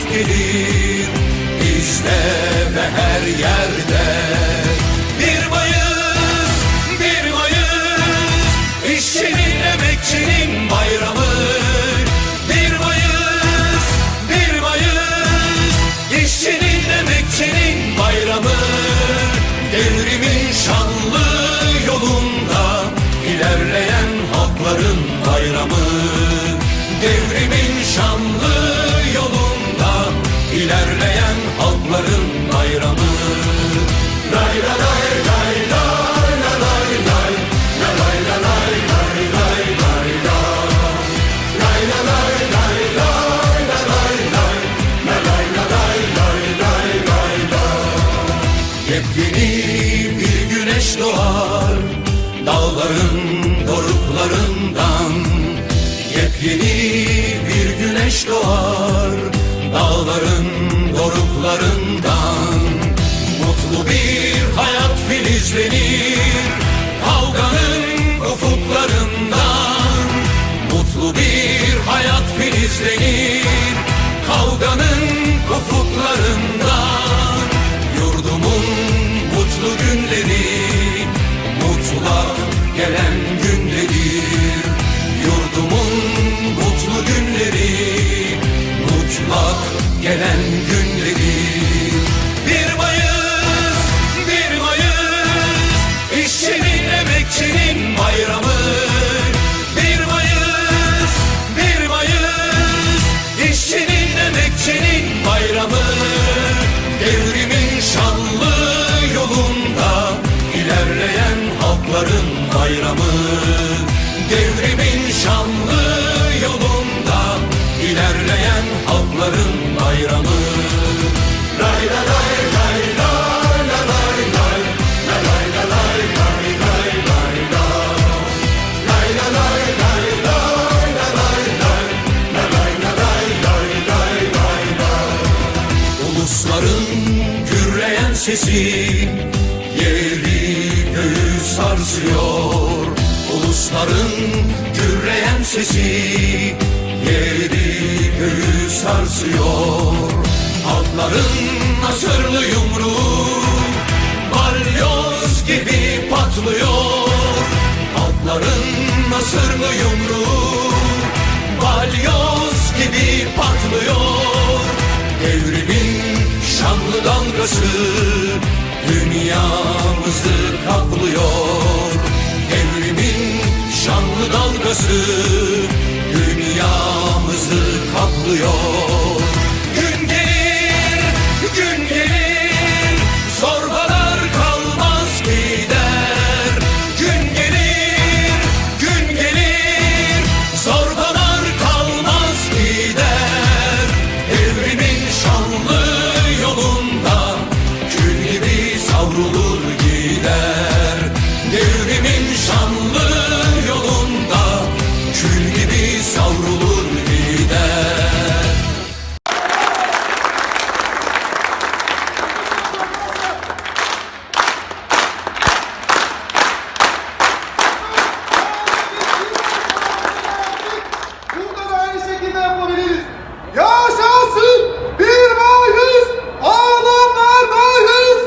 hayat gelir bizde ve her yerde. 1 Mayıs, 1 Mayıs, işçinin, emekçinin bayramı. 1 Mayıs, 1 Mayıs, işçinin, emekçinin bayramı. Devrimin şanlı yolunda ilerleyen halkların bayramı. Devrimin şanlı yolunda ilerleyen halkların bayramı. Lay la lay lay lay la lay lay la lay la lay lay lay lay la. Lay la lay lay lay la lay lay la lay la lay lay lay lay la. Yepyeni bir güneş doğar dağların doruklarından. Yepyeni bir güneş doğar dağların doruklarından. Mutlu bir hayat filizlenir kavganın ufuklarından. Mutlu bir hayat filizlenir kavganın ufuklarından. Yurdumun mutlu günleri mutlak gelen günledir. Yurdumun mutlu günleri mutlak gelen günledir. 1 Mayıs, 1 Mayıs, işçinin, emekçinin bayramı. 1 Mayıs, 1 Mayıs, işçinin, emekçinin bayramı. Devrimin şanlı yolunda ilerleyen halkların bayramı. Devrimin şanlı yolunda ilerleyen halkların bayramı. Lay la lay lay lay la lay lay la lay la lay lay lay lay la. Lay la lay lay lay la lay lay la lay la lay lay lay lay la. Ulusların gürleyen sesi yeri göğü sarsıyor. Ulusların gürleyen sesi yeri göğü sarsıyor. Halkların nasırlı yumruğu balyoz gibi patlıyor. Halkların nasırlı yumruğu balyoz gibi patlıyor. Devrimin şanlı dalgası dünyamızı kaplıyor. Devrimin şanlı dalgası dünyamızı kaplıyor. Gün gelir, gün gelir, zorbalar kalmaz gider. Gün gelir, gün gelir, zorbalar kalmaz gider. Devrimin şanlı yolunda kül gibi savrulur gider. Devrimin şanlı yolunda kül gibi savrulur gider. Burada da aynı şekilde yapabiliriz. Yaşasın 1 Mayıs, alanlardayız.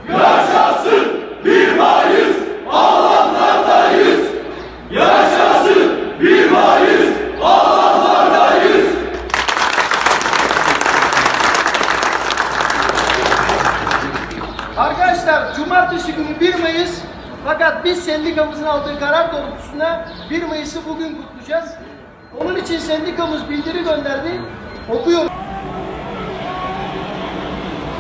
Yaşasın 1 Mayıs, alanlardayız. Yaşasın 1 Mayıs, alanlardayız. Arkadaşlar cumartesi günü 1 Mayıs, fakat biz sendikamızın aldığı karar doğrultusunda 1 Mayıs'ı bugün kutlayacağız. Onun için sendikamız bildiri gönderdi. Okuyorum.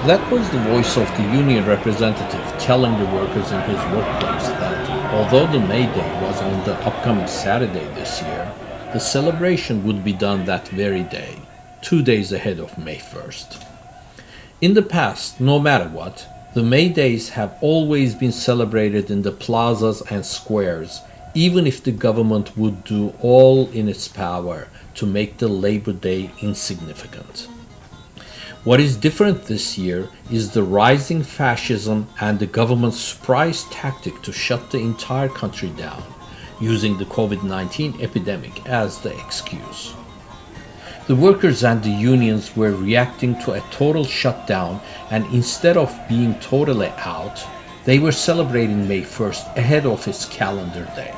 That was the voice of the union representative telling the workers in his workplace that although the May Day was on the upcoming Saturday this year, the celebration would be done that very day, 2 days ahead of May 1st. In the past, no matter what, the May Days have always been celebrated in the plazas and squares, even if the government would do all in its power to make the Labor Day insignificant. What is different this year is the rising fascism and the government's surprise tactic to shut the entire country down, using the COVID-19 epidemic as the excuse. The workers and the unions were reacting to a total shutdown, and instead of being totally out, they were celebrating May 1st ahead of its calendar day.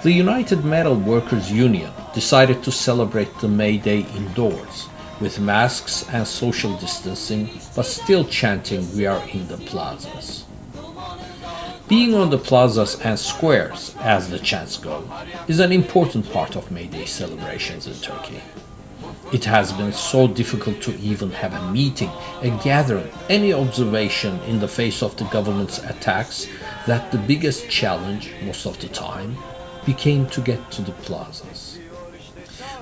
The United Metal Workers Union decided to celebrate the May Day indoors, with masks and social distancing, but still chanting "We are in the plazas." Being on the plazas and squares, as the chants go, is an important part of May Day celebrations in Turkey. It has been so difficult to even have a meeting, a gathering, any observation in the face of the government's attacks that the biggest challenge, most of the time, became to get to the plazas.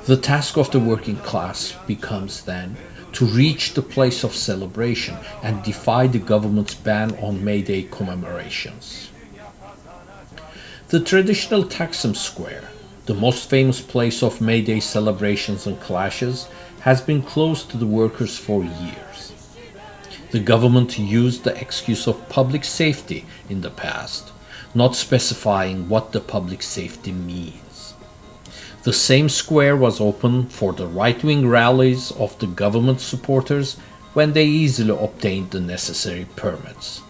The task of the working class becomes then to reach the place of celebration and defy the government's ban on May Day commemorations. The traditional Taksim Square, the most famous place of May Day celebrations and clashes, has been closed to the workers for years. The government used the excuse of public safety in the past, not specifying what the public safety means. The same square was open for the right-wing rallies of the government supporters when they easily obtained the necessary permits.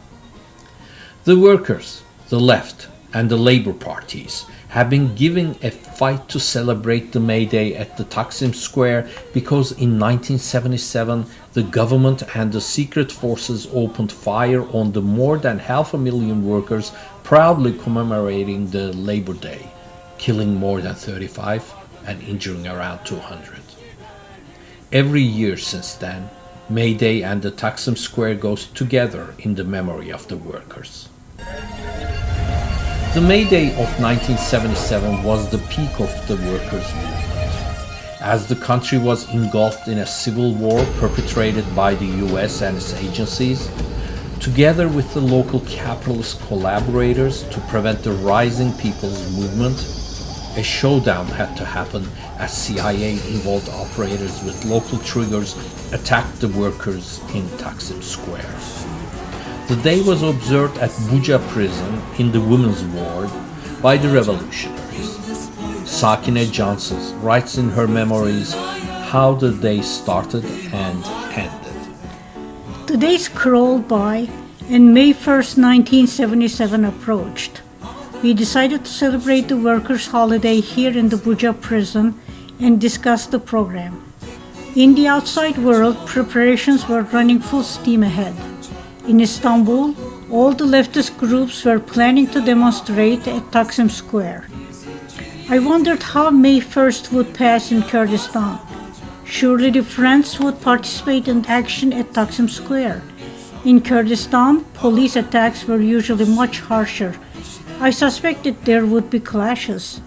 The workers, the left, and the labor parties have been giving a fight to celebrate the May Day at the Taksim Square because in 1977 the government and the secret forces opened fire on the more than 500,000 workers proudly commemorating the Labor Day, killing more than 35 and injuring around 200. Every year since then, May Day and the Taksim Square goes together in the memory of the workers. The May Day of 1977 was the peak of the workers' movement. As the country was engulfed in a civil war perpetrated by the US and its agencies, together with the local capitalist collaborators to prevent the rising people's movement, a showdown had to happen as CIA-involved operators with local triggers attacked the workers in Taksim Square. The day was observed at Buca prison in the women's ward by the revolutionaries. Sakine Johnson writes in her memories how the day started and ended. The days crawled by and May 1st, 1977 approached. We decided to celebrate the workers' holiday here in the Buca prison and discuss the program. In the outside world, preparations were running full steam ahead. In Istanbul, all the leftist groups were planning to demonstrate at Taksim Square. I wondered how May 1st would pass in Kurdistan. Surely the Friends would participate in action at Taksim Square. In Kurdistan, police attacks were usually much harsher. I suspected there would be clashes.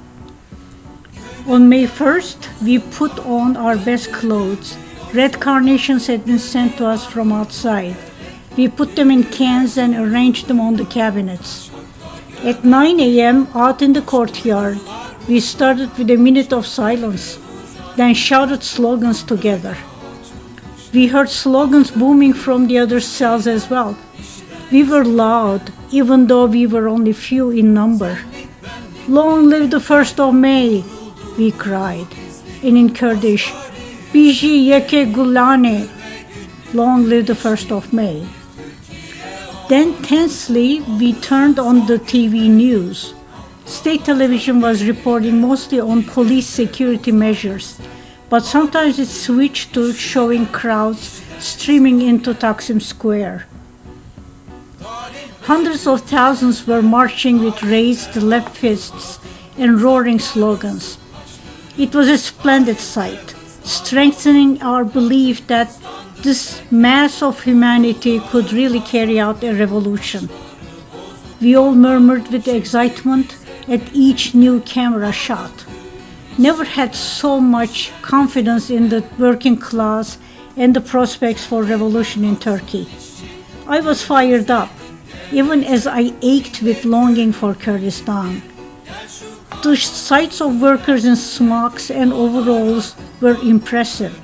On May 1st, we put on our best clothes. Red carnations had been sent to us from outside. We put them in cans and arranged them on the cabinets. At 9 a.m., out in the courtyard, we started with a minute of silence, then shouted slogans together. We heard slogans booming from the other cells as well. We were loud, even though we were only few in number. "Long live the 1st of May," we cried, and in Kurdish, "Biji yeke gulane," long live the 1st of May. Then tensely, we turned on the TV news. State television was reporting mostly on police security measures, but sometimes it switched to showing crowds streaming into Taksim Square. Hundreds of thousands were marching with raised left fists and roaring slogans. It was a splendid sight, strengthening our belief that this mass of humanity could really carry out a revolution. We all murmured with excitement at each new camera shot. Never had so much confidence in the working class and the prospects for revolution in Turkey. I was fired up, even as I ached with longing for Kurdistan. The sights of workers in smocks and overalls were impressive.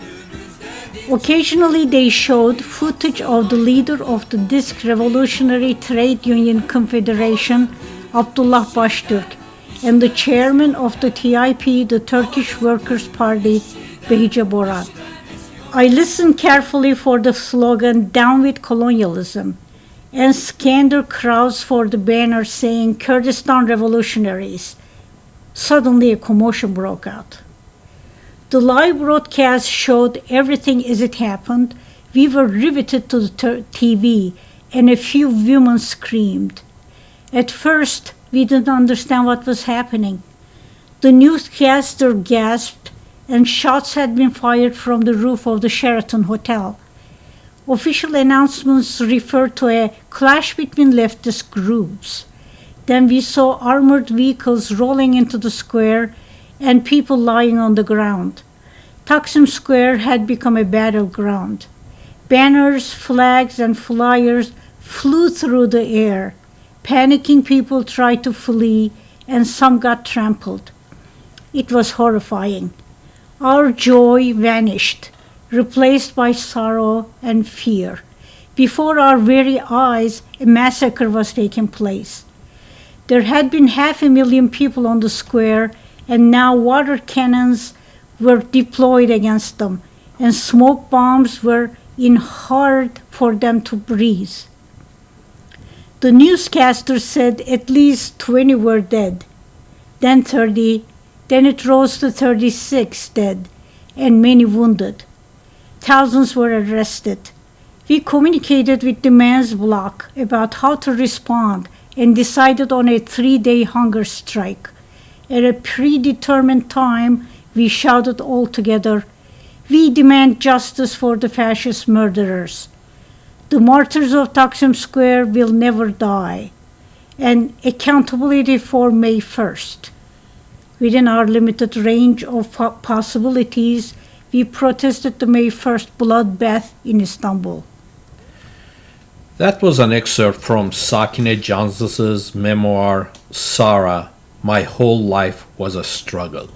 Occasionally they showed footage of the leader of the Disk Revolutionary Trade Union Confederation, Abdullah Baştürk, and the chairman of the TIP, the Turkish Workers' Party, Behija Borat. I listened carefully for the slogan, "Down with Colonialism," and scanned the crowds for the banner saying Kurdistan Revolutionaries. Suddenly a commotion broke out. The live broadcast showed everything as it happened. We were riveted to the TV, and a few women screamed. At first, we didn't understand what was happening. The newscaster gasped, and shots had been fired from the roof of the Sheraton Hotel. Official announcements referred to a clash between leftist groups. Then we saw armored vehicles rolling into the square and people lying on the ground. Taksim Square had become a battleground. Banners, flags, and flyers flew through the air. Panicking people tried to flee, and some got trampled. It was horrifying. Our joy vanished, replaced by sorrow and fear. Before our very eyes, a massacre was taking place. There had been 500,000 people on the square, and now water cannons were deployed against them, and smoke bombs were in hard for them to breathe. The newscaster said at least 20 were dead, then 30, then it rose to 36 dead, and many wounded. Thousands were arrested. We communicated with the men's bloc about how to respond and decided on a 3-day hunger strike. At a predetermined time, we shouted all together, "We demand justice for the fascist murderers. The martyrs of Taksim Square will never die, and accountability for May 1st. Within our limited range of possibilities, we protested the May 1st bloodbath in Istanbul. That was an excerpt from Sakine Cansız's memoir, Sara, My Whole Life Was a Struggle.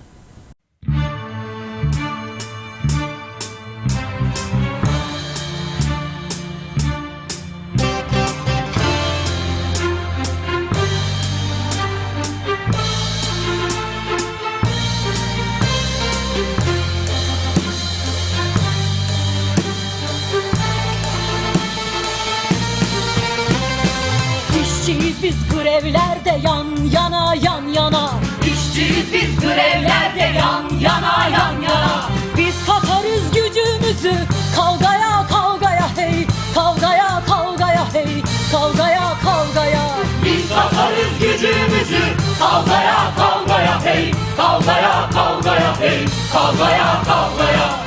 İşçiyiz biz grevlerde yan yana yan yana. İşçiyiz biz grevlerde yan yana yan yana. Biz katarız gücümüzü kavgaya kavgaya hey. Kavgaya kavgaya hey. Kavgaya kavgaya. Biz katarız gücümüzü kavgaya kavgaya hey. Kavgaya kavgaya hey. Kavgaya kavgaya.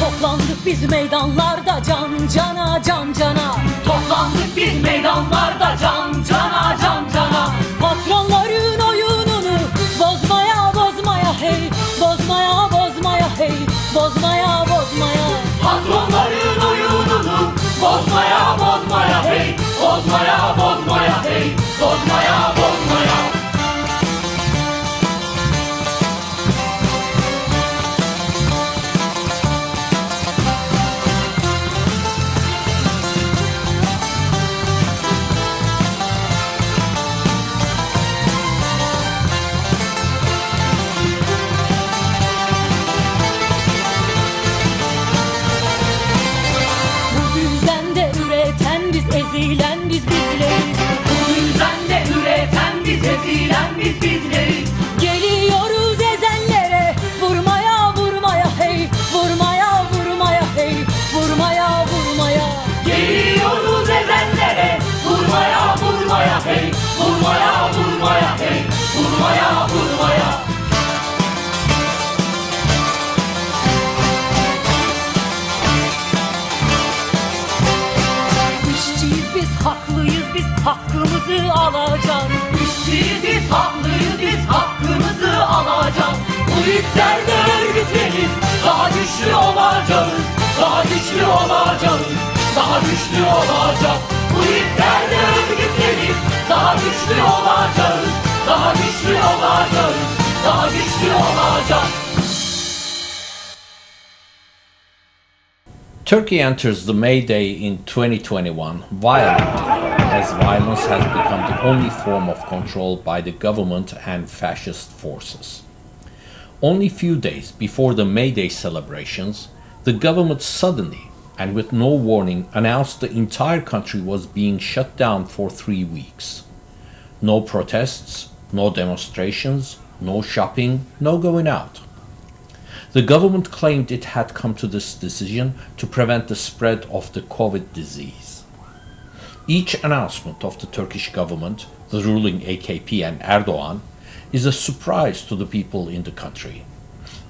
Toplandık biz meydanlarda can cana can cana. Toplandık biz meydanlarda can cana can cana. Patronların oyununu bozmaya bozmaya hey. Bozmaya bozmaya hey. Bozmaya bozmaya. Patronların oyununu bozmaya bozmaya hey. Bozmaya bozmaya hey. Bozmaya bozmaya. Ezilen biz bizleriz. Bu düzende üreten biz, ezilen biz bizleriz. Geliyoruz ezenlere vurmaya vurmaya hey. Vurmaya vurmaya hey. Vurmaya vurmaya. Geliyoruz ezenlere vurmaya vurmaya hey. Vurmaya vurmaya hey. Vurmaya vurmaya. Haklıyız biz hakkımızı alacağız. İşçiyiz biz haklıyız biz hakkımızı alacağız. Bu yüklerde örgütlenip daha güçlü olacağız. Daha güçlü olacağız. Daha güçlü olacağız. Bu yüklerde örgütlenip daha güçlü olacağız. Daha güçlü olacağız. Daha güçlü olacağız. Turkey enters the May Day in 2021 violently as as violence has become the only form of control by the government and fascist forces. Only few days before the May Day celebrations, the government suddenly and with no warning announced the entire country was being shut down for 3 weeks. No protests, no demonstrations, no shopping, no going out. The government claimed it had come to this decision to prevent the spread of the COVID disease. Each announcement of the Turkish government, the ruling AKP and Erdogan, is a surprise to the people in the country.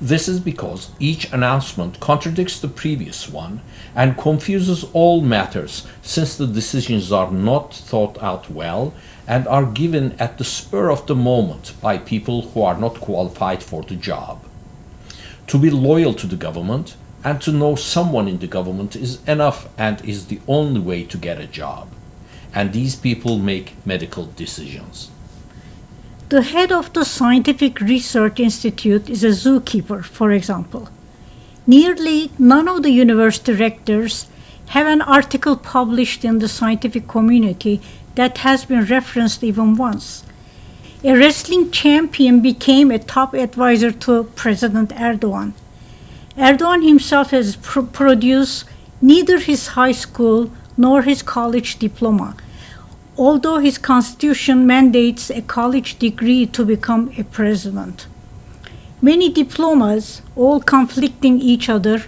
This is because each announcement contradicts the previous one and confuses all matters, since the decisions are not thought out well and are given at the spur of the moment by people who are not qualified for the job. To be loyal to the government and to know someone in the government is enough and is the only way to get a job. And these people make medical decisions. The head of the Scientific Research Institute is a zookeeper, for example. Nearly none of the university rectors have an article published in the scientific community that has been referenced even once. A wrestling champion became a top advisor to President Erdogan. Erdogan himself has produced neither his high school nor his college diploma, although his constitution mandates a college degree to become a president. Many diplomas, all conflicting each other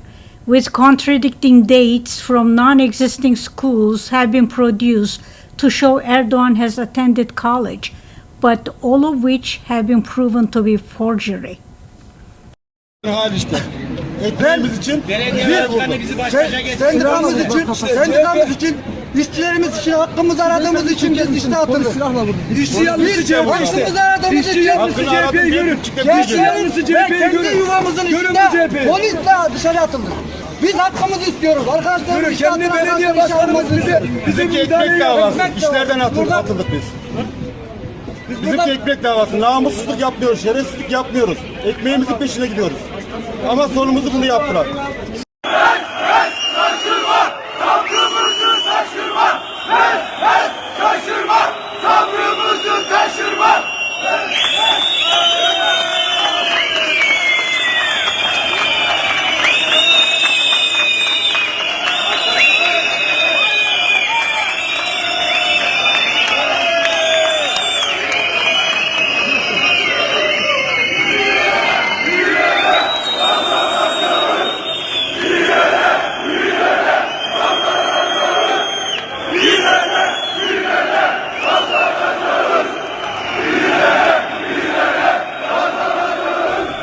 with contradicting dates from non-existing schools, have been produced to show Erdogan has attended college, but all of which have been proven to be forgery. Hal işte. Ekmeğimiz için, sendikamız için, işçilerimiz için, hakkımızı aradığımız için biz işte atıldık. İşçi yanlısı CHP işte. Hakkımızı aradığımız İşçi için, yanlısı CHP'yi görün. İşçi yanlısı CHP'yi kendi görün. yuvamızın Görün bu içinde CHP'yi. polisle dışarı atıldık. Biz hakkımızı istiyoruz. Arkadaşlar Görün kendi belediye başkanımız bize ekmek davası. İşlerden atıldık biz. Bizimki ekmek davası. Namussuzluk yapmıyoruz, şerefsizlik yapmıyoruz. Ekmeğimizin peşine gidiyoruz. Ama sonumuzu bunu yaptılar. Kaçırma, sabrımızı taşırma. Kaçırma, sabrımızı taşırma.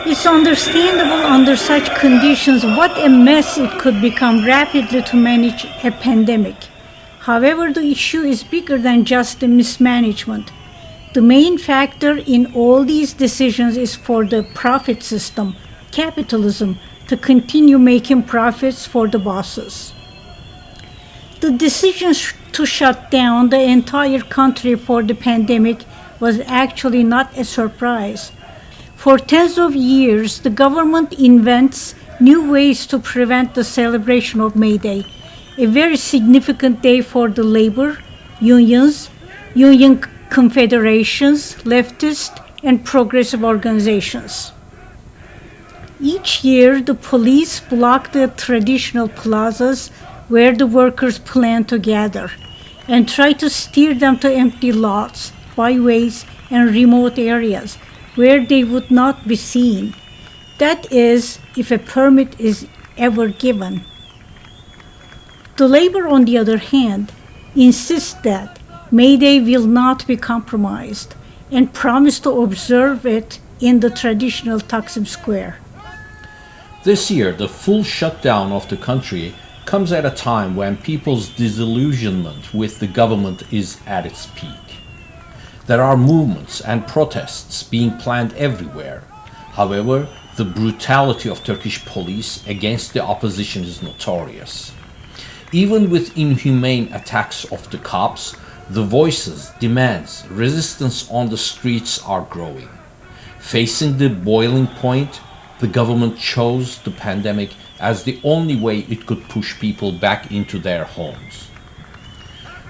It's understandable under such conditions what a mess it could become rapidly to manage a pandemic. However, the issue is bigger than just the mismanagement. The main factor in all these decisions is for the profit system, capitalism, to continue making profits for the bosses. The decision to shut down the entire country for the pandemic was actually not a surprise. For tens of years, the government invents new ways to prevent the celebration of May Day, a very significant day for the labor, unions, union confederations, leftist and progressive organizations. Each year, the police block the traditional plazas where the workers plan to gather and try to steer them to empty lots, byways, and remote areas where they would not be seen. That is, if a permit is ever given. The labor, on the other hand, insists that May Day will not be compromised and promise to observe it in the traditional Taksim Square. This year, the full shutdown of the country comes at a time when people's disillusionment with the government is at its peak. There are movements and protests being planned everywhere. However, the brutality of Turkish police against the opposition is notorious. Even with inhumane attacks of the cops, the voices, demands, resistance on the streets are growing. Facing the boiling point, the government chose the pandemic as the only way it could push people back into their homes.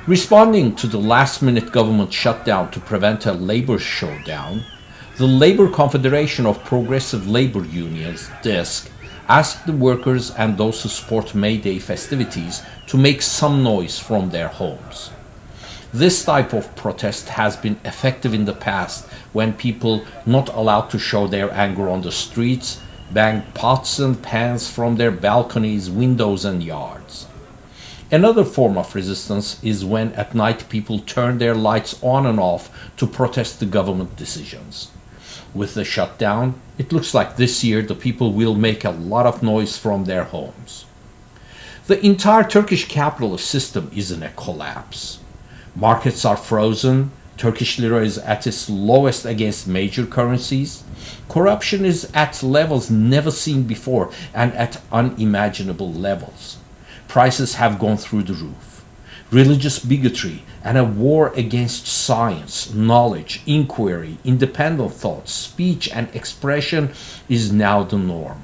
Responding to the last-minute government shutdown to prevent a labor showdown, the Labor Confederation of Progressive Labor Unions, DISC, asked the workers and those who support May Day festivities to make some noise from their homes. This type of protest has been effective in the past when people not allowed to show their anger on the streets banged pots and pans from their balconies, windows, and yards. Another form of resistance is when at night people turn their lights on and off to protest the government decisions. With the shutdown, it looks like this year the people will make a lot of noise from their homes. The entire Turkish capitalist system is in a collapse. Markets are frozen, Turkish lira is at its lowest against major currencies, corruption is at levels never seen before and at unimaginable levels. Prices have gone through the roof. Religious bigotry and a war against science, knowledge, inquiry, independent thought, speech, and expression is now the norm.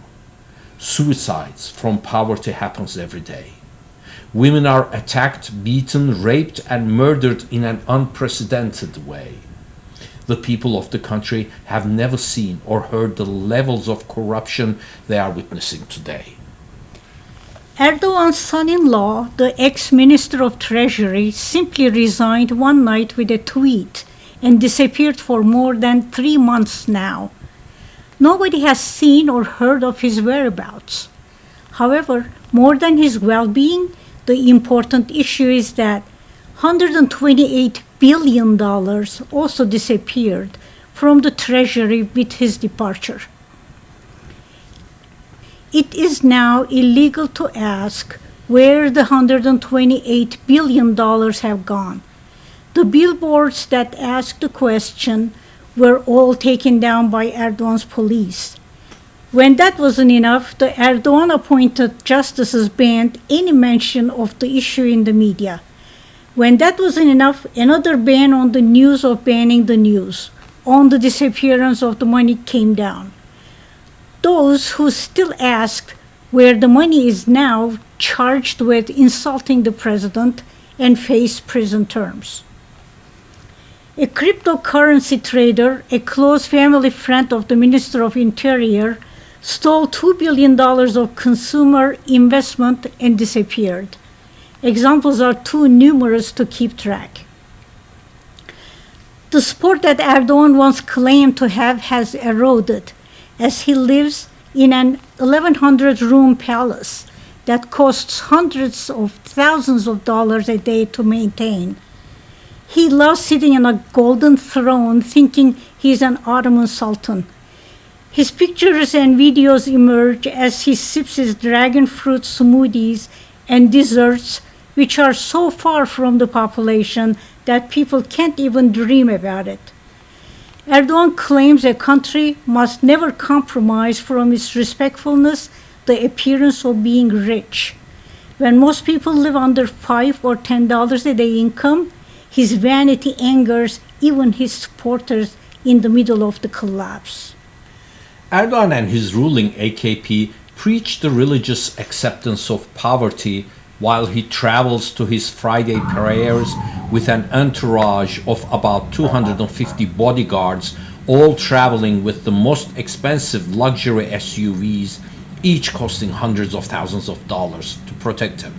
Suicides from poverty happens every day. Women are attacked, beaten, raped, and murdered in an unprecedented way. The people of the country have never seen or heard the levels of corruption they are witnessing today. Erdogan's son-in-law, the ex-Minister of Treasury, simply resigned one night with a tweet and disappeared for more than 3 months now. Nobody has seen or heard of his whereabouts. However, more than his well-being, the important issue is that $128 billion also disappeared from the Treasury with his departure. It is now illegal to ask where the $128 billion have gone. The billboards that asked the question were all taken down by Erdogan's police. When that wasn't enough, the Erdogan-appointed justices banned any mention of the issue in the media. When that wasn't enough, another ban on the news of banning the news on the disappearance of the money came down. Those who still asked where the money is now charged with insulting the president and face prison terms. A cryptocurrency trader, a close family friend of the Minister of Interior, stole $2 billion of consumer investment and disappeared. Examples are too numerous to keep track. The support that Erdogan once claimed to have has eroded, as he lives in an 1,100-room palace that costs hundreds of thousands of dollars a day to maintain. He loves sitting on a golden throne thinking he's an Ottoman sultan. His pictures and videos emerge as he sips his dragon fruit smoothies and desserts, which are so far from the population that people can't even dream about it. Erdogan claims a country must never compromise from its respectfulness the appearance of being rich. When most people live under $5 or $10 a day income, his vanity angers even his supporters in the middle of the collapse. Erdogan and his ruling AKP preach the religious acceptance of poverty while he travels to his Friday prayers with an entourage of about 250 bodyguards, all traveling with the most expensive luxury SUVs, each costing hundreds of thousands of dollars to protect him.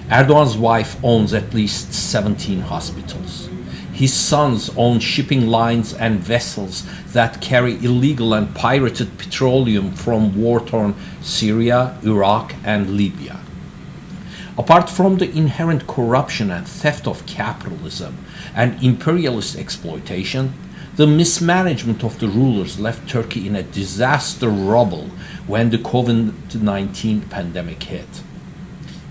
Erdogan's wife owns at least 17 hospitals. His sons own shipping lines and vessels that carry illegal and pirated petroleum from war-torn Syria, Iraq, and Libya. Apart from the inherent corruption and theft of capitalism and imperialist exploitation, the mismanagement of the rulers left Turkey in a disaster rubble when the COVID-19 pandemic hit.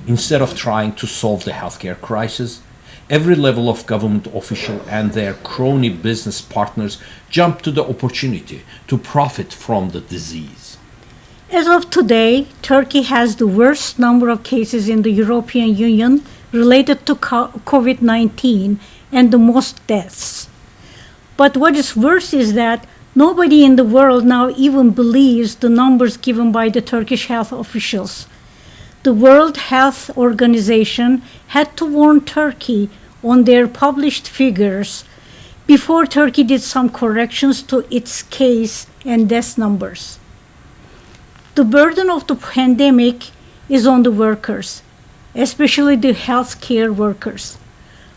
Instead of trying to solve the healthcare crisis, every level of government official and their crony business partners jumped to the opportunity to profit from the disease. As of today, Turkey has the worst number of cases in the European Union related to COVID-19 and the most deaths. But what is worse is that nobody in the world now even believes the numbers given by the Turkish health officials. the World Health Organization had to warn Turkey on their published figures before Turkey did some corrections to its case and death numbers. The burden of the pandemic is on the workers, especially the healthcare workers.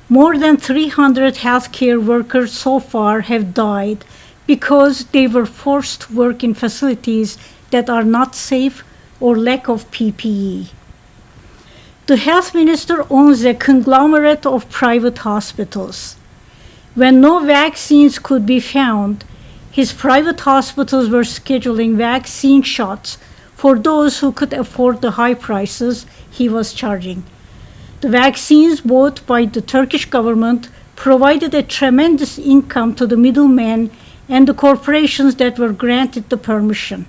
More than 300 healthcare workers so far have died because they were forced to work in facilities that are not safe or lack of PPE. The health minister owns a conglomerate of private hospitals. When no vaccines could be found, his private hospitals were scheduling vaccine shots for those who could afford the high prices he was charging. The vaccines bought by the Turkish government provided a tremendous income to the middlemen and the corporations that were granted the permission.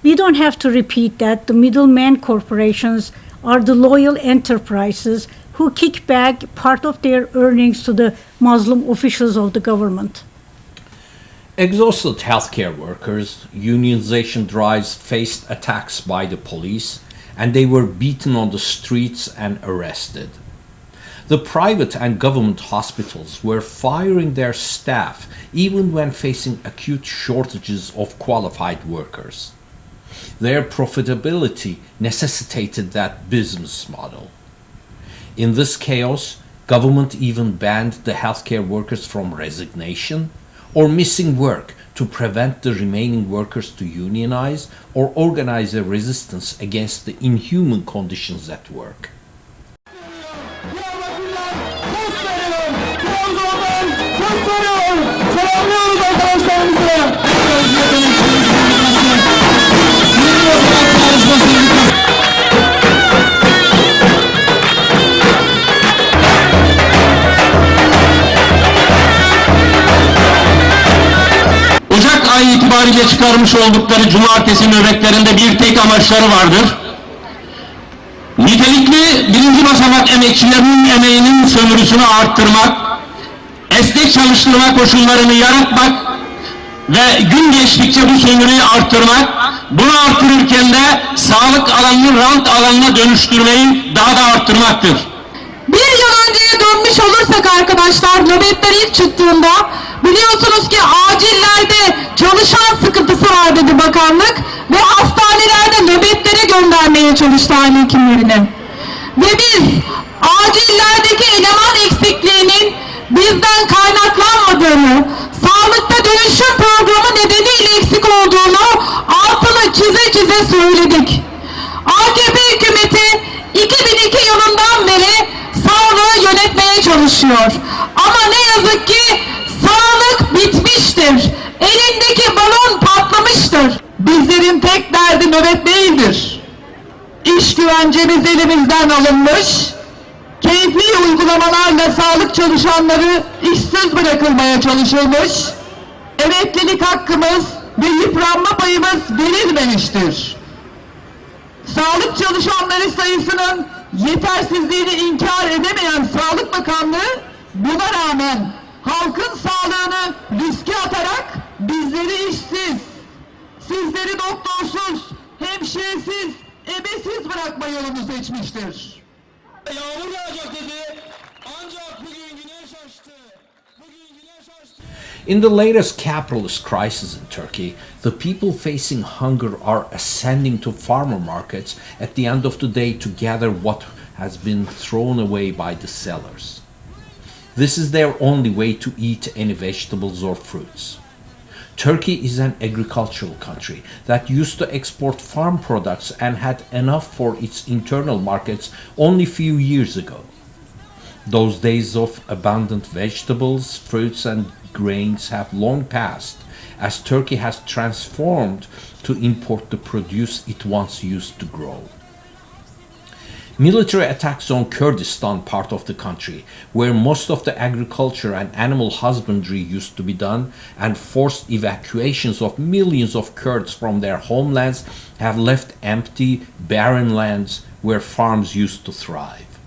We don't have to repeat that the middleman corporations are the loyal enterprises who kick back part of their earnings to the Muslim officials of the government. Exhausted healthcare workers, unionization drives faced attacks by the police, and they were beaten on the streets and arrested. The private and government hospitals were firing their staff even when facing acute shortages of qualified workers. Their profitability necessitated that business model. In this chaos, government even banned the healthcare workers from resignation or missing work to prevent the remaining workers to unionize or organize a resistance against the inhuman conditions at work. Ocak ayı itibariyle çıkarmış oldukları cumartesi nöbetlerinde bir tek amaçları vardır. Nitelikli birinci basamak emekçilerinin emeğinin sömürüsünü arttırmak, esnek çalıştırma koşullarını yaratmak ve gün geçtikçe bu sömürüyü arttırmak, bunu arttırırken de sağlık alanını rant alanına dönüştürmeyi daha da arttırmaktır. Bir yıl önceye dönmüş olursak arkadaşlar, nöbetler ilk çıktığında biliyorsunuz ki acillerde çalışan sıkıntısı var dedi bakanlık ve hastanelerde nöbetlere göndermeye çalıştı aile hekimlerini. Ve biz acillerdeki eleman eksikliğinin bizden kaynaklanmadığını, sağlıkta dönüşüm programı nedeniyle eksik olduğunu altını çize çize söyledik. AKP hükümeti 2002 yılından beri sağlığı yönetmeye çalışıyor. Ama ne yazık ki sağlık bitmiştir. Elindeki balon patlamıştır. Bizlerin tek derdi nöbet değildir. İş güvencemiz elimizden alınmış. Keyfi uygulamalarla sağlık çalışanları işsiz bırakılmaya çalışılmış. Emeklilik hakkımız ve yıpranma payımız verilmemiştir. Sağlık çalışanları sayısının yetersizliğini inkar edemeyen Sağlık Bakanlığı buna rağmen halkın sağlığını riske atarak bizleri işsiz, sizleri doktorsuz, hemşiresiz, ebesiz bırakma yolunu seçmiştir. Yağmur yağacak dedi, ancak bugün güneş açtı. In the latest capitalist crisis in Turkey, the people facing hunger are ascending to farmer markets at the end of the day to gather what has been thrown away by the sellers. This is their only way to eat any vegetables or fruits. Turkey is an agricultural country that used to export farm products and had enough for its internal markets only a few years ago. Those days of abundant vegetables, fruits and grains have long passed, as Turkey has transformed to import the produce it once used to grow. Military attacks on Kurdistan part of the country, where most of the agriculture and animal husbandry used to be done, and forced evacuations of millions of Kurds from their homelands have left empty, barren lands where farms used to thrive.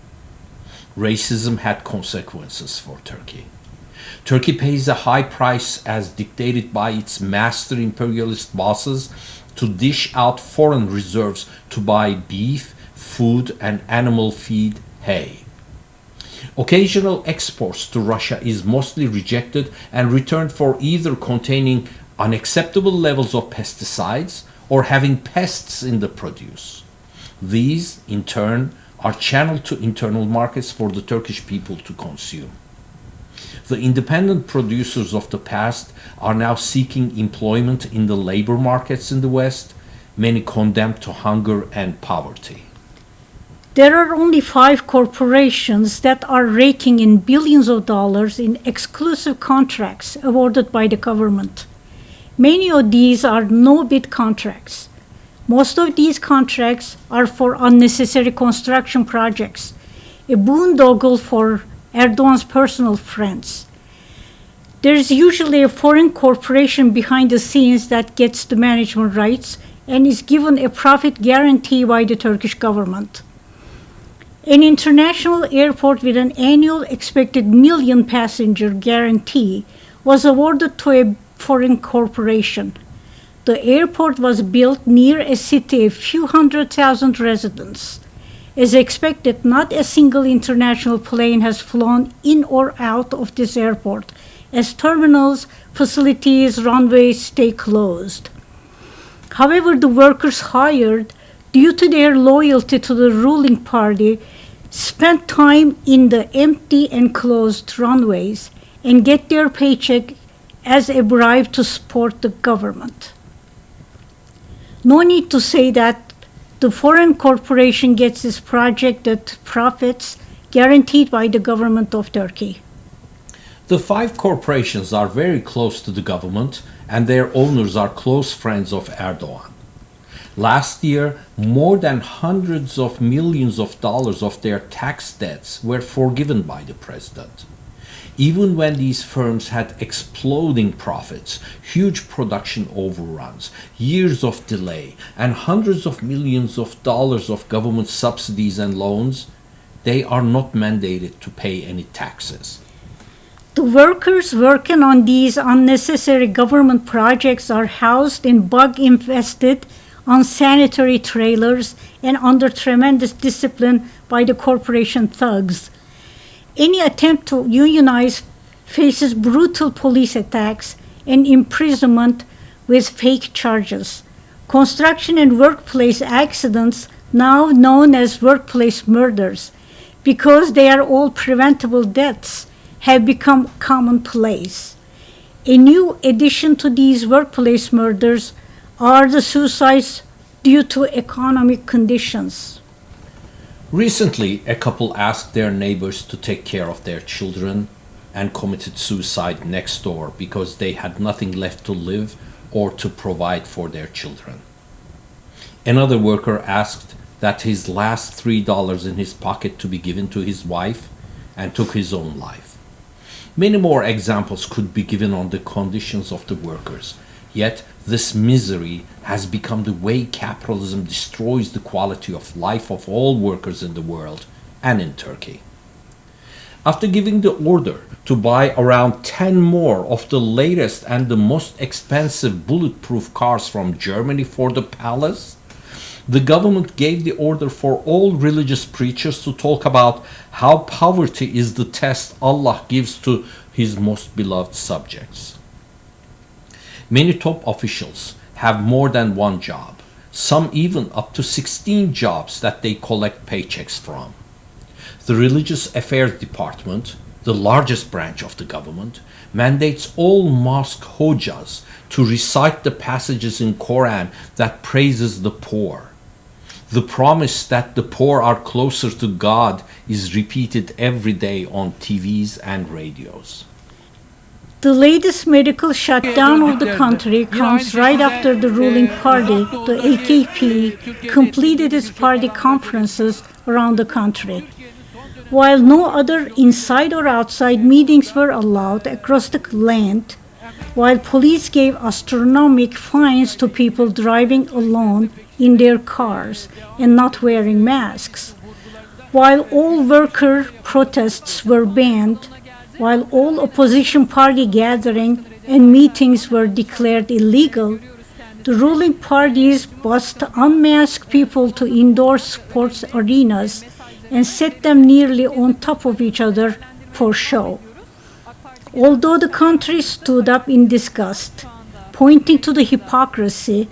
Racism had consequences for Turkey. Turkey pays a high price as dictated by its master imperialist bosses to dish out foreign reserves to buy beef, food and animal feed, hay. Occasional exports to Russia is mostly rejected and returned for either containing unacceptable levels of pesticides or having pests in the produce. These, in turn, are channeled to internal markets for the Turkish people to consume. The independent producers of the past are now seeking employment in the labor markets in the West, many condemned to hunger and poverty. There are only 5 corporations that are raking in billions of dollars in exclusive contracts awarded by the government. Many of these are no-bid contracts. Most of these contracts are for unnecessary construction projects, a boondoggle for Erdogan's personal friends. There is usually a foreign corporation behind the scenes that gets the management rights and is given a profit guarantee by the Turkish government. An international airport with an annual expected million passenger guarantee was awarded to a foreign corporation. The airport was built near a city of few 100,000 residents. As expected, not a single international plane has flown in or out of this airport, as terminals, facilities, runways stay closed. However, the workers hired, due to their loyalty to the ruling party, spent time in the empty and closed runways and get their paycheck as a bribe to support the government. No need to say that the foreign corporation gets its projected profits guaranteed by the government of Turkey. The 5 corporations are very close to the government and their owners are close friends of Erdogan. Last year, more than hundreds of millions of dollars of their tax debts were forgiven by the president. Even when these firms had exploding profits, huge production overruns, years of delay, and hundreds of millions of dollars of government subsidies and loans, they are not mandated to pay any taxes. The workers working on these unnecessary government projects are housed in bug-infested, unsanitary trailers and under tremendous discipline by the corporation thugs. Any attempt to unionize faces brutal police attacks and imprisonment with fake charges. Construction and workplace accidents, now known as workplace murders, because they are all preventable deaths, have become commonplace. A new addition to these workplace murders are the suicides due to economic conditions. Recently, a couple asked their neighbors to take care of their children and committed suicide next door because they had nothing left to live or to provide for their children. Another worker asked that his last $3 in his pocket to be given to his wife and took his own life. Many more examples could be given on the conditions of the workers, yet this misery has become the way capitalism destroys the quality of life of all workers in the world and in Turkey. After giving the order to buy around 10 more of the latest and the most expensive bulletproof cars from Germany for the palace, the government gave the order for all religious preachers to talk about how poverty is the test Allah gives to his most beloved subjects. Many top officials have more than one job, some even up to 16 jobs that they collect paychecks from. The Religious Affairs Department, the largest branch of the government, mandates all mosque hojas to recite the passages in Quran that praises the poor. The promise that the poor are closer to God is repeated every day on TVs and radios. The latest medical shutdown of the country comes right after the ruling party, the AKP, completed its party conferences around the country. While no other inside or outside meetings were allowed across the land, while police gave astronomical fines to people driving alone in their cars and not wearing masks, while all worker protests were banned, while all opposition party gatherings and meetings were declared illegal, the ruling parties bussed unmasked people to indoor sports arenas and set them nearly on top of each other for show. Although the country stood up in disgust, pointing to the hypocrisy,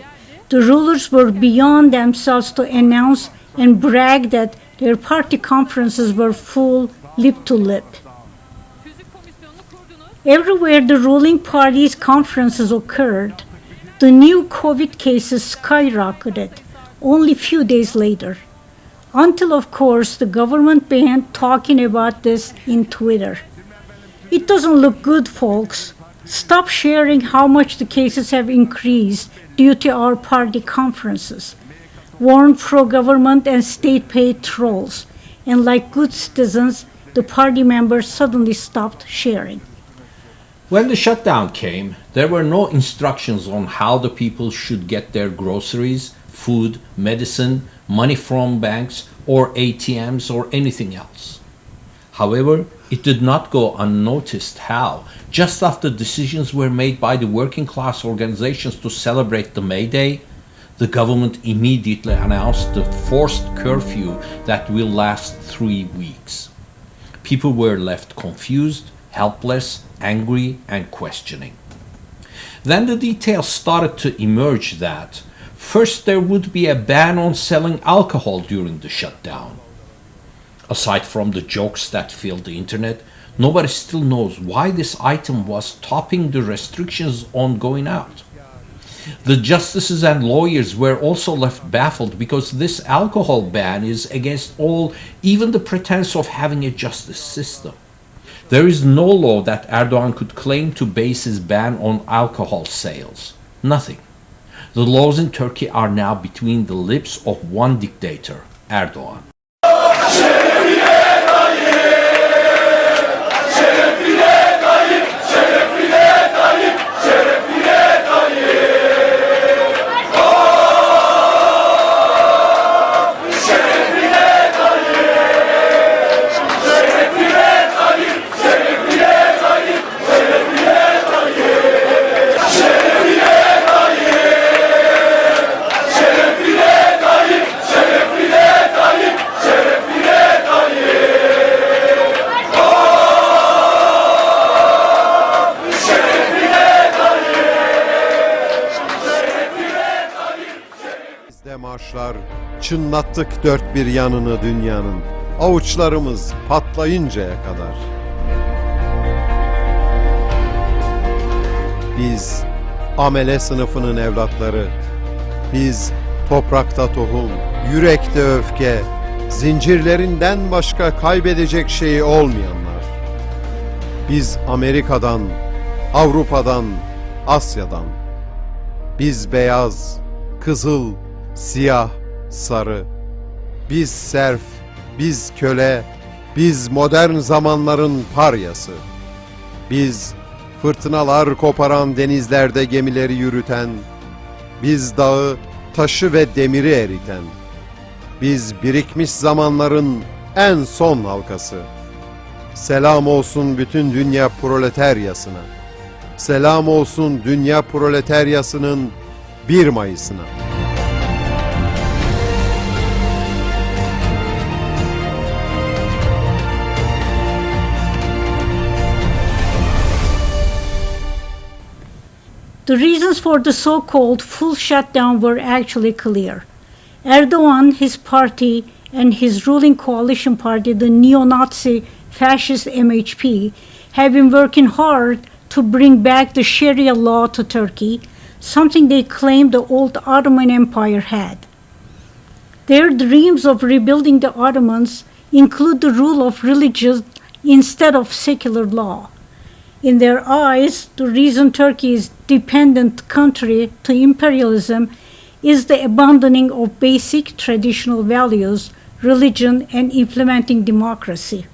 the rulers were beyond themselves to announce and brag that their party conferences were full lip to lip. Everywhere the ruling party's conferences occurred, the new COVID cases skyrocketed only a few days later, until of course the government began talking about this in Twitter. It doesn't look good, folks. Stop sharing how much the cases have increased due to our party conferences, warned pro-government and state-paid trolls, and like good citizens, the party members suddenly stopped sharing. When the shutdown came, there were no instructions on how the people should get their groceries, food, medicine, money from banks or ATMs or anything else. However, it did not go unnoticed how, just after decisions were made by the working class organizations to celebrate the May Day, the government immediately announced the forced curfew that will last 3 weeks. People were left confused, helpless, angry, and questioning. Then the details started to emerge that first there would be a ban on selling alcohol during the shutdown. Aside from the jokes that filled the internet, nobody still knows why this item was topping the restrictions on going out. The justices and lawyers were also left baffled because this alcohol ban is against all, even the pretense of having a justice system. There is no law that Erdogan could claim to base his ban on alcohol sales. Nothing. The laws in Turkey are now between the lips of one dictator, Erdogan. Marşlar çınlattık dört bir yanını dünyanın, avuçlarımız patlayıncaya kadar. Biz amele sınıfının evlatları, biz toprakta tohum, yürekte öfke, zincirlerinden başka kaybedecek şeyi olmayanlar. Biz Amerika'dan, Avrupa'dan, Asya'dan, biz beyaz, kızıl, siyah, sarı, biz serf, biz köle, biz modern zamanların paryası. Biz fırtınalar koparan denizlerde gemileri yürüten, biz dağı, taşı ve demiri eriten, biz birikmiş zamanların en son halkası. Selam olsun bütün dünya proletaryasına. Selam olsun dünya proletaryasının 1 Mayıs'ına. The reasons for the so-called full shutdown were actually clear. Erdogan, his party, and his ruling coalition party, the neo-Nazi fascist MHP, have been working hard to bring back the Sharia law to Turkey, something they claimed the old Ottoman Empire had. Their dreams of rebuilding the Ottomans include the rule of religion instead of secular law. In their eyes, the reason Turkey is a dependent country to imperialism is the abandoning of basic traditional values, religion, and implementing democracy.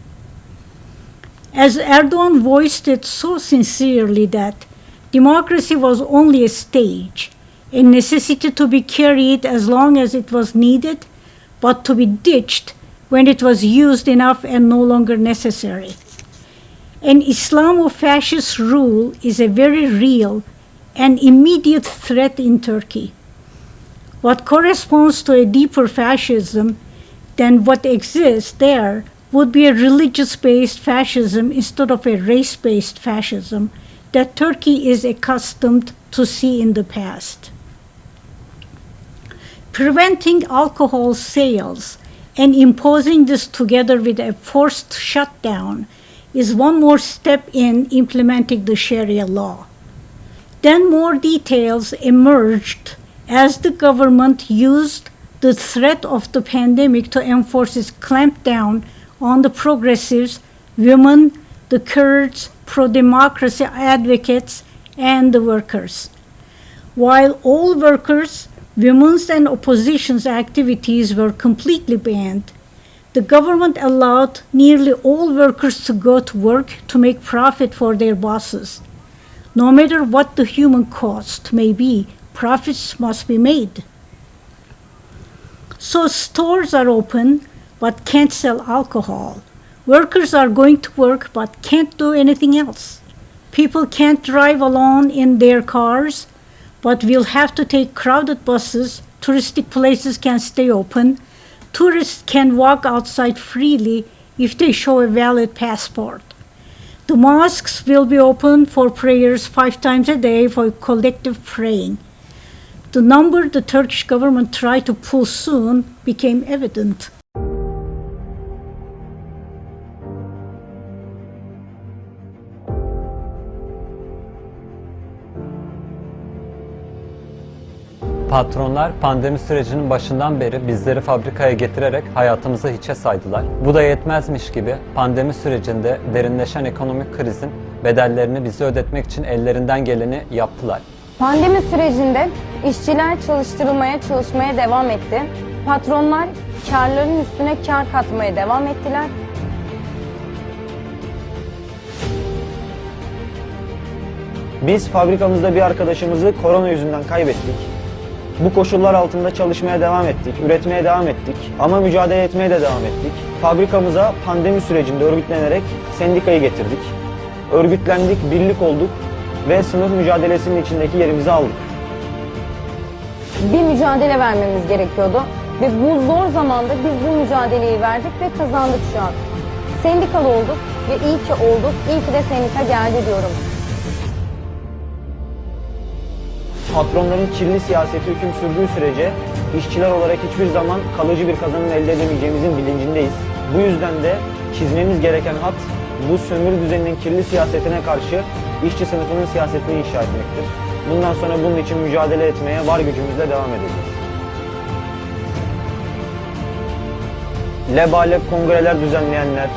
As Erdogan voiced it so sincerely that democracy was only a stage, a necessity to be carried as long as it was needed, but to be ditched when it was used enough and no longer necessary. An Islamofascist rule is a very real an immediate threat in Turkey. What corresponds to a deeper fascism than what exists there would be a religious-based fascism instead of a race-based fascism that Turkey is accustomed to see in the past. Preventing alcohol sales and imposing this together with a forced shutdown is one more step in implementing the Sharia law. Then more details emerged as the government used the threat of the pandemic to enforce its clampdown on the progressives, women, the Kurds, pro-democracy advocates, and the workers. While all workers, women's and opposition's activities were completely banned, the government allowed nearly all workers to go to work to make profit for their bosses. No matter what the human cost may be, profits must be made. So stores are open but can't sell alcohol. Workers are going to work but can't do anything else. People can't drive alone in their cars, but will have to take crowded buses. Touristic places can stay open. Tourists can walk outside freely if they show a valid passport. The mosques will be open for prayers 5 times a day for collective praying. The number the Turkish government tried to pull soon became evident. Patronlar pandemi sürecinin başından beri bizleri fabrikaya getirerek hayatımızı hiçe saydılar. Bu da yetmezmiş gibi pandemi sürecinde derinleşen ekonomik krizin bedellerini bize ödetmek için ellerinden geleni yaptılar. Pandemi sürecinde işçiler çalışmaya devam etti. Patronlar karların üstüne kar katmaya devam ettiler. Biz fabrikamızda bir arkadaşımızı korona yüzünden kaybettik. Bu koşullar altında çalışmaya devam ettik, üretmeye devam ettik ama mücadele etmeye de devam ettik. Fabrikamıza pandemi sürecinde örgütlenerek sendikayı getirdik. Örgütlendik, birlik olduk ve sınıf mücadelesinin içindeki yerimizi aldık. Bir mücadele vermemiz gerekiyordu ve bu zor zamanda biz bu mücadeleyi verdik ve kazandık şu an. Sendikalı olduk ve iyi ki olduk, iyi ki de sendika geldi diyorum. Patronların kirli siyaseti hüküm sürdüğü sürece işçiler olarak hiçbir zaman kalıcı bir kazanım elde edemeyeceğimizin bilincindeyiz. Bu yüzden de çizmemiz gereken hat bu sömürü düzeninin kirli siyasetine karşı işçi sınıfının siyasetini inşa etmektir. Bundan sonra bunun için mücadele etmeye var gücümüzle devam edeceğiz. Lebalep kongreler düzenleyenler,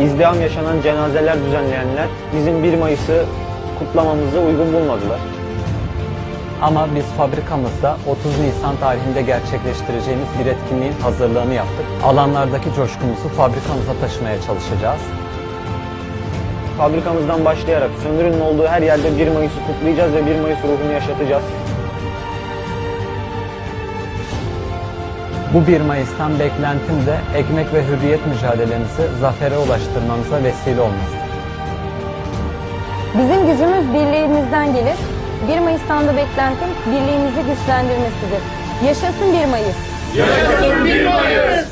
izdiham yaşanan cenazeler düzenleyenler bizim 1 Mayıs'ı kutlamamızı uygun bulmadılar. Ama biz fabrikamızda 30 Nisan tarihinde gerçekleştireceğimiz bir etkinliğin hazırlığını yaptık. Alanlardaki coşkumuzu fabrikamıza taşımaya çalışacağız. Fabrikamızdan başlayarak sömürünün olduğu her yerde 1 Mayıs'ı kutlayacağız ve 1 Mayıs ruhunu yaşatacağız. Bu 1 Mayıs'tan beklentim de ekmek ve hürriyet mücadelemizi zafere ulaştırmamıza vesile olmasıdır. Bizim gücümüz birliğimizden gelir. 1 Mayıs'tan da beklentim birliğimizi güçlendirmesidir. Yaşasın 1 Mayıs! Yaşasın 1 Mayıs!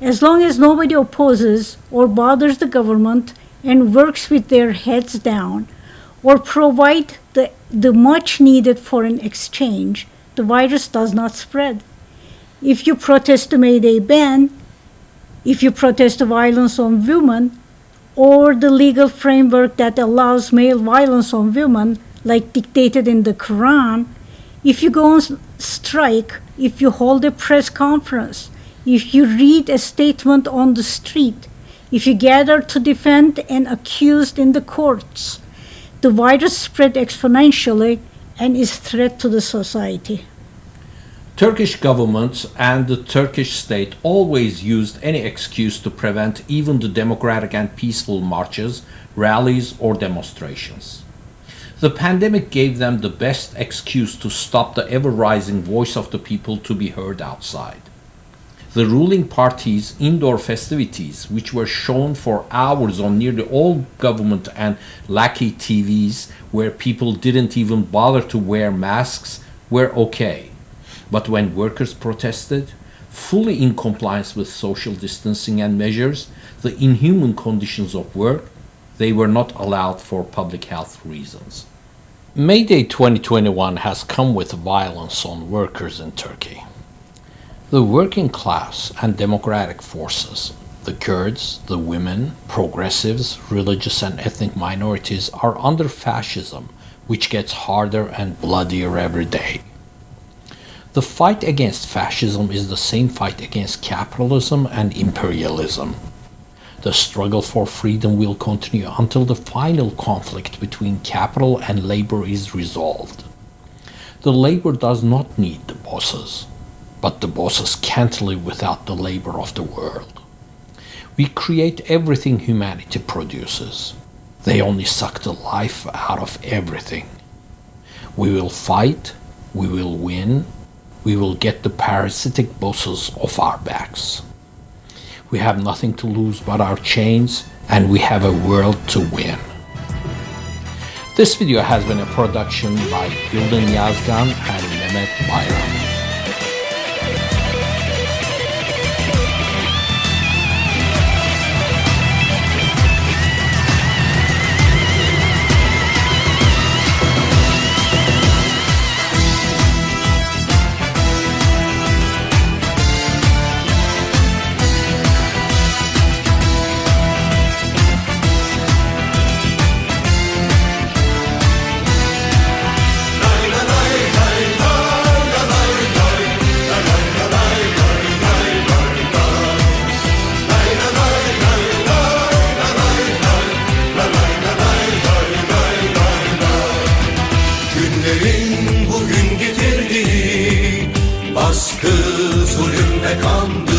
As long as nobody opposes or bothers the government and works with their heads down or provide the much needed foreign exchange, the virus does not spread. If you protest the May Day ban, if you protest the violence on women, or the legal framework that allows male violence on women, like dictated in the Quran, if you go on strike, if you hold a press conference, if you read a statement on the street, if you gather to defend an accused in the courts, the virus spread exponentially and is a threat to the society. Turkish governments and the Turkish state always used any excuse to prevent even the democratic and peaceful marches, rallies, or demonstrations. The pandemic gave them the best excuse to stop the ever-rising voice of the people to be heard outside. The ruling party's indoor festivities, which were shown for hours on nearly all government and lackey TVs, where people didn't even bother to wear masks, were okay. But when workers protested, fully in compliance with social distancing and measures, the inhuman conditions of work, they were not allowed for public health reasons. May Day 2021 has come with violence on workers in Turkey. The working class and democratic forces, the Kurds, the women, progressives, religious and ethnic minorities are under fascism, which gets harder and bloodier every day. The fight against fascism is the same fight against capitalism and imperialism. The struggle for freedom will continue until the final conflict between capital and labor is resolved. The labor does not need the bosses, but the bosses can't live without the labor of the world. We create everything humanity produces. They only suck the life out of everything. We will fight, we will win, we will get the parasitic bosses off our backs. We have nothing to lose but our chains, and we have a world to win. This video has been a production by Gülden Yazgan and Mehmet Bayram. Bugün getirdiği baskı, zulüm ve kandı.